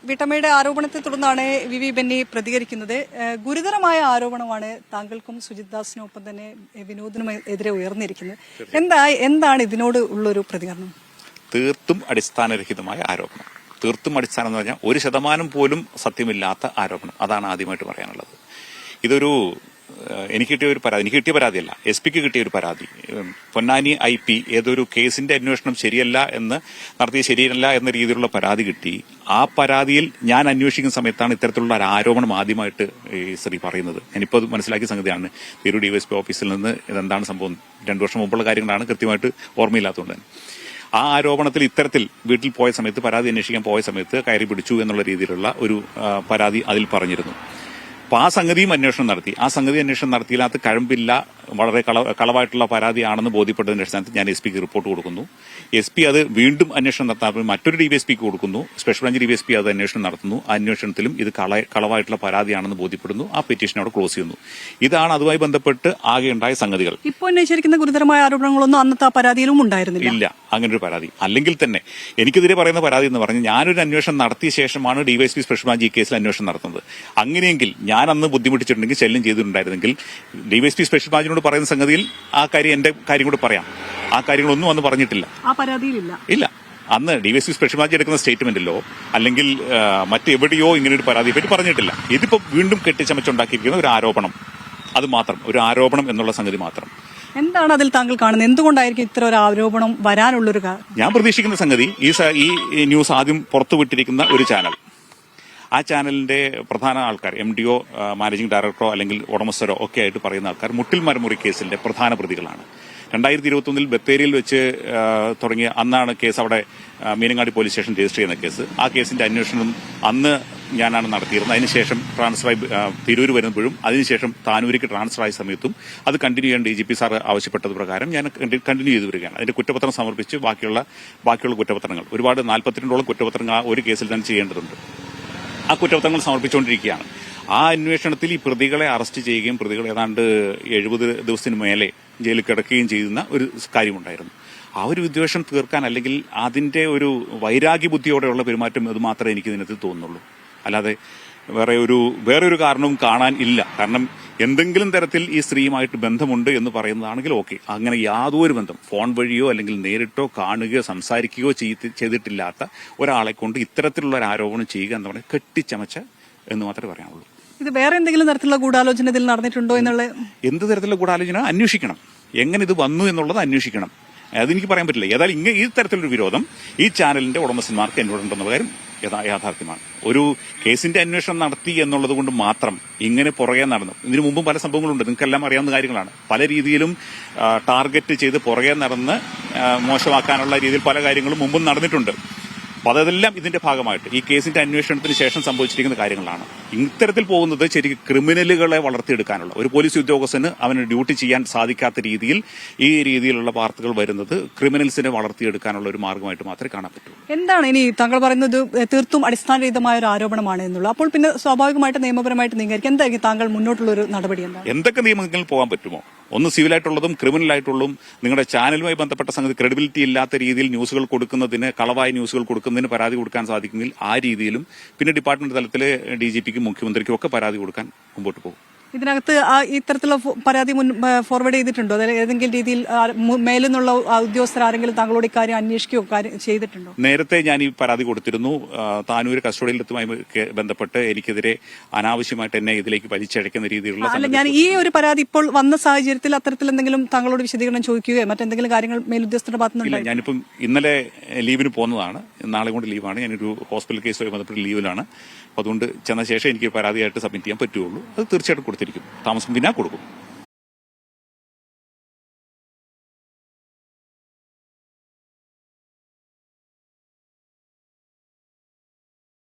വീട്ടമ്മയുടെ ആരോപണത്തെ തുടർന്നാണ് വി ബെന്നി പ്രതികരിക്കുന്നത്. ഗുരുതരമായ ആരോപണമാണ് താങ്കൾക്കും സുജിത് ദാസിനും ഒപ്പം തന്നെ വിനോദിനും എതിരെ ഉയർന്നിരിക്കുന്നത്. എന്താണ് ഇതിനോട് ഉള്ളൊരു പ്രതികരണം? തീർത്തും അടിസ്ഥാനരഹിതമായ ആരോപണം. തീർത്തും അടിസ്ഥാനം എന്ന് പറഞ്ഞാൽ 1% പോലും സത്യമില്ലാത്ത ആരോപണം. അതാണ് ആദ്യമായിട്ട് പറയാനുള്ളത്. ഇതൊരു എനിക്ക് കിട്ടിയ പരാതിയല്ല, SP-ക്ക് കിട്ടിയ ഒരു പരാതി. പൊന്നാനി IP ഏതൊരു കേസിന്റെ അന്വേഷണം ശരിയല്ല എന്ന രീതിയിലുള്ള പരാതി കിട്ടി. ആ പരാതിയിൽ ഞാൻ അന്വേഷിക്കുന്ന സമയത്താണ് ഇത്തരത്തിലുള്ള ഒരു ആരോപണം ആദ്യമായിട്ട് ഈ സ്ത്രീ പറയുന്നത്. ഞാനിപ്പോൾ മനസ്സിലാക്കിയ സംഗതിയാണ്. തിരൂർ DYSP ഓഫീസിൽ നിന്ന് ഇതെന്താണ് സംഭവം, 2 വർഷം മുമ്പുള്ള കാര്യങ്ങളാണ്, കൃത്യമായിട്ട് ഓർമ്മയില്ലാത്തതുകൊണ്ട് തന്നെ. ആ ആരോപണത്തിൽ ഇത്തരത്തിൽ വീട്ടിൽ പോയ സമയത്ത്, പരാതി അന്വേഷിക്കാൻ പോയ സമയത്ത് കയറി പിടിച്ചു എന്നുള്ള രീതിയിലുള്ള ഒരു പരാതി അതിൽ പറഞ്ഞിരുന്നു. അപ്പൊ ആ സംഗതിയും അന്വേഷണം നടത്തി. ആ സംഗതി അന്വേഷണം നടത്തിയില്ലാത്ത കഴമ്പില്ല, വളരെ കളവായിട്ടുള്ള പരാതിയാണെന്ന് ബോധ്യപ്പെട്ടതിന്റെ അടിസ്ഥാനത്തിൽ ഞാൻ SP-ക്ക് റിപ്പോർട്ട് കൊടുക്കുന്നു. SP അത് വീണ്ടും അന്വേഷണം നടത്താൻ മറ്റൊരു DYSP-ക്ക് കൊടുക്കുന്നു. സ്പെഷ്യൽ ബ്രാഞ്ച് DYSP അത് അന്വേഷണം നടത്തുന്നു. ആ അന്വേഷണത്തിലും ഇത് കളവായിട്ടുള്ള പരാതിയാണെന്ന് ബോധ്യപ്പെടുന്നു. ആ പെറ്റീഷൻ അവിടെ ക്ലോസ് ചെയ്യുന്നു. ഇതാണ് അതുമായി ബന്ധപ്പെട്ട് ആകെ ഉണ്ടായ സംഗതികൾ. ഇപ്പോൾ അന്വേഷിക്കുന്ന ഗുരുതരമായ ആരോപണങ്ങളൊന്നും അന്നത്തെ ആ പരാതിയിലും ഉണ്ടായിരുന്നില്ല. ഇല്ല, അങ്ങനെ ഒരു പരാതി അല്ലെങ്കിൽ തന്നെ എനിക്കെതിരെ പറയുന്ന പരാതി എന്ന് പറഞ്ഞ് ഞാനൊരു അന്വേഷണം നടത്തിയ ശേഷമാണ് DYSP സ്പെഷ്യൽ ബ്രാഞ്ച് ഈ കേസിൽ അന്വേഷണം നടത്തുന്നത്. അങ്ങനെയെങ്കിൽ ഞാൻ അന്ന് ബുദ്ധിമുട്ടിച്ചിട്ടുണ്ടെങ്കിൽ, ശല്യം ചെയ്തിട്ടുണ്ടായിരുന്നെങ്കിൽ DYSP സ്പെഷ്യൽ ബ്രാഞ്ചിനോട് പറയുന്ന സംഗതിയിൽ ആ കാര്യം, എന്റെ കാര്യം കൂടെ പറയാം. ആ കാര്യങ്ങളൊന്നും അന്ന് പറഞ്ഞിട്ടില്ല, ആ പരാതിയിലില്ല. ഇല്ല. അന്ന് DYSP സ്പെഷ്യൽ ബ്രാഞ്ച് എടുക്കുന്ന സ്റ്റേറ്റ്മെന്റിലോ അല്ലെങ്കിൽ മറ്റെവിടെയോ ഇങ്ങനെ ഒരു പരാതിയെ പറ്റി പറഞ്ഞിട്ടില്ല. ഇതിപ്പോ വീണ്ടും കെട്ടിച്ചമച്ചുണ്ടാക്കിയിരിക്കുന്ന ഒരു ആരോപണം, അത് മാത്രം, ഒരു ആരോപണം എന്നുള്ള സംഗതി മാത്രം. എന്താണ് അതിൽ താങ്കൾ കാണുന്നത്? എന്തുകൊണ്ടായിരിക്കും ഇത്ര ഒരു ആരോപണം വരാനുള്ളൊരു കാരണം? ഞാൻ പ്രതീക്ഷിക്കുന്ന സംഗതി, ഈ ന്യൂസ് ആദ്യം പുറത്തുവിട്ടിരിക്കുന്ന ഒരു ചാനൽ, ആ ചാനലിന്റെ പ്രധാന ആൾക്കാർ, MDO, മാനേജിംഗ് ഡയറക്ടറോ അല്ലെങ്കിൽ ഉടമസ്ഥരോ ഒക്കെ ആയിട്ട് പറയുന്ന ആൾക്കാർ മുട്ടിൽ മരമുറി കേസിന്റെ പ്രധാന പ്രതികളാണ്. 2021 ബത്തേരിയിൽ വെച്ച് തുടങ്ങിയ അന്നാണ് കേസ് അവിടെ മീനങ്ങാടി പോലീസ് സ്റ്റേഷൻ രജിസ്റ്റർ ചെയ്യുന്ന കേസ്. ആ കേസിന്റെ അന്വേഷണം അന്ന് ഞാനാണ് നടത്തിയിരുന്നത്. അതിനുശേഷം ട്രാൻസ്ഫർ തിരൂർ വരുമ്പോഴും അതിനുശേഷം താനൂരിക്ക് ട്രാൻസ്ഫർ ആയ സമയത്തും അത് കണ്ടിന്യൂ ചെയ്യാൻ DGP സാർ ആവശ്യപ്പെട്ടത് പ്രകാരം ഞാൻ കണ്ടിന്യൂ ചെയ്തു വരികയാണ്. അതിന്റെ കുറ്റപത്രം സമർപ്പിച്ച് ബാക്കിയുള്ള കുറ്റപത്രങ്ങൾ, ഒരുപാട് 42ഓളം കുറ്റപത്രങ്ങൾ ആ ഒരു കേസിൽ തന്നെ ചെയ്യേണ്ടതുണ്ട്. ആ കുറ്റപത്രങ്ങൾ സമർപ്പിച്ചുകൊണ്ടിരിക്കുകയാണ്. ആ അന്വേഷണത്തിൽ ഈ പ്രതികളെ അറസ്റ്റ് ചെയ്യുകയും പ്രതികൾ ഏതാണ്ട് 70 ദിവസത്തിന് മേലെ ജയിലിൽ കിടക്കുകയും ചെയ്യുന്ന ഒരു കാര്യമുണ്ടായിരുന്നു. ആ ഒരു വിദ്വേഷം തീർക്കാൻ, അല്ലെങ്കിൽ അതിന്റെ ഒരു വൈരാഗ്യ ബുദ്ധിയോടെയുള്ള പെരുമാറ്റം, അത് മാത്രമേ എനിക്ക് ഇതിനകത്ത് തോന്നുന്നുള്ളൂ. അല്ലാതെ വേറൊരു കാരണവും കാണാൻ ഇല്ല. കാരണം എന്തെങ്കിലും തരത്തിൽ ഈ സ്ത്രീയുമായിട്ട് ബന്ധമുണ്ട് എന്ന് പറയുന്നതാണെങ്കിൽ ഓക്കെ. അങ്ങനെ യാതൊരു ബന്ധം, ഫോൺ വഴിയോ അല്ലെങ്കിൽ നേരിട്ടോ കാണുകയോ സംസാരിക്കുകയോ ചെയ്തിട്ടില്ലാത്ത ഒരാളെ കൊണ്ട് ഇത്തരത്തിലുള്ള ഒരു ആരോപണം ചെയ്യുക എന്ന് പറഞ്ഞാൽ കെട്ടിച്ചമച്ച എന്ന് മാത്രമേ പറയാനുള്ളൂ. ഇത് വേറെ എന്തെങ്കിലും തരത്തിലുള്ള ഗൂഢാലോചന ഇതിൽ നടന്നിട്ടുണ്ടോ എന്നുള്ള, എന്ത് തരത്തിലുള്ള ഗൂഢാലോചന അന്വേഷിക്കണം. എങ്ങനെ ഇത് വന്നു എന്നുള്ളത് അന്വേഷിക്കണം. അതെനിക്ക് പറയാൻ പറ്റില്ല. ഏതായാലും ഈ തരത്തിലൊരു വിരോധം ഈ ചാനലിന്റെ ഉടമസ്ഥന്മാർക്ക് എന്നോടുണ്ടെന്ന കാര്യം യാഥാർത്ഥ്യമാണ്. ഒരു കേസിന്റെ അന്വേഷണം നടത്തി എന്നുള്ളത് കൊണ്ട് മാത്രം ഇങ്ങനെ പുറകെ നടന്നു. ഇതിനു മുമ്പും പല സംഭവങ്ങളുണ്ട്, നിങ്ങൾക്കെല്ലാം അറിയാവുന്ന കാര്യങ്ങളാണ്. പല രീതിയിലും ടാർഗറ്റ് ചെയ്ത് പുറകെ നടന്ന് മോശമാക്കാനുള്ള രീതിയിൽ പല കാര്യങ്ങളും മുമ്പും നടന്നിട്ടുണ്ട്. അപ്പൊ അതെല്ലാം ഇതിന്റെ ഭാഗമായിട്ട് ഈ കേസിന്റെ അന്വേഷണത്തിന് ശേഷം സംഭവിച്ചിരിക്കുന്ന കാര്യങ്ങളാണ്. ഇത്തരത്തിൽ പോകുന്നത് ശരിക്കും ക്രിമിനലുകളെ വളർത്തിയെടുക്കാനുള്ള, ഒരു പോലീസ് ഉദ്യോഗസ്ഥന് അവന് ഡ്യൂട്ടി ചെയ്യാൻ സാധിക്കാത്ത രീതിയിൽ ഈ രീതിയിലുള്ള വാർത്തകൾ വരുന്നത് ക്രിമിനൽസിനെ വളർത്തിയെടുക്കാനുള്ള ഒരു മാർഗമായിട്ട് മാത്രമേ കാണാൻ പറ്റൂ. എന്താണ് ഇനി താങ്കൾ പറയുന്നത് തീർത്തും അടിസ്ഥാനരഹിതമായ ഒരു ആരോപണമാണ് എന്നുള്ളത്? അപ്പോൾ പിന്നെ സ്വാഭാവികമായിട്ട് നിയമപരമായിട്ട് നീങ്ങായിരിക്കും. എന്തായിരിക്കും താങ്കൾ മുന്നോട്ടുള്ള ഒരു നടപടി? എന്തൊക്കെ നിയമങ്ങളിൽ പോകാൻ പറ്റുമോ, ഒന്ന് സിവിലായിട്ടുള്ളതും ക്രിമിനലായിട്ടുള്ളതും, നിങ്ങളുടെ ചാനലുമായി ബന്ധപ്പെട്ട സംഗതി ക്രെഡിബിലിറ്റി ഇല്ലാത്ത രീതിയിൽ ന്യൂസുകൾ കൊടുക്കുന്നതിന്, കളവായ ന്യൂസുകൾ കൊടുക്കുന്നതിന് പരാതി കൊടുക്കാൻ സാധിക്കുമെങ്കിൽ ആ രീതിയിലും, പിന്നെ ഡിപ്പാർട്ട്മെന്റ് തലത്തിലെ DGPക്കും മുഖ്യമന്ത്രിക്കും ഒക്കെ പരാതി കൊടുക്കാൻ മുമ്പോട്ട് പോകും. ഇതിനകത്ത് ഇത്തരത്തിലുള്ള പരാതി ഫോർവേഡ് ചെയ്തിട്ടുണ്ടോ? അതായത് ഏതെങ്കിലും രീതിയിൽ മേലെന്നുള്ള ഉദ്യോഗസ്ഥർ ആരെങ്കിലും താങ്കളോട് ഇക്കാര്യം അന്വേഷിക്കുകയോ ചെയ്തിട്ടുണ്ടോ? നേരത്തെ ഞാൻ ഈ പരാതി കൊടുത്തിരുന്നു. താനൂർ കസ്റ്റഡിയിലെത്തുമായി ബന്ധപ്പെട്ട് എനിക്കെതിരെ അനാവശ്യമായിട്ട് എന്നെ ഇതിലേക്ക് വലിച്ചഴക്കുന്ന രീതിയിലുള്ള, അല്ല, ഞാൻ ഈ ഒരു പരാതി ഇപ്പോൾ വന്ന സാഹചര്യത്തിൽ അത്തരത്തിൽ എന്തെങ്കിലും താങ്കളോട് വിശദീകരണം ചോദിക്കുകയോ മറ്റെന്തെങ്കിലും കാര്യങ്ങൾ മേലുദ്യോഗസ്ഥരുടെ ഭാഗത്തുനിന്ന്? ഞാനിപ്പം ഇന്നലെ ലീവിന് പോകുന്നതാണ്, നാളെ കൊണ്ട് ലീവാണ്. ഞാനൊരു ഹോസ്പിറ്റൽ കേസുമായി ബന്ധപ്പെട്ട് ലീവിലാണ്. അതുകൊണ്ട് ചെന്ന ശേഷം എനിക്ക് പരാതിയായിട്ട് സബ്മിറ്റ് ചെയ്യാൻ പറ്റുള്ളൂ. അത് തീർച്ചയായിട്ടും കൊടുത്തിരിക്കും. താമസം പിന്നെ കൊടുക്കും.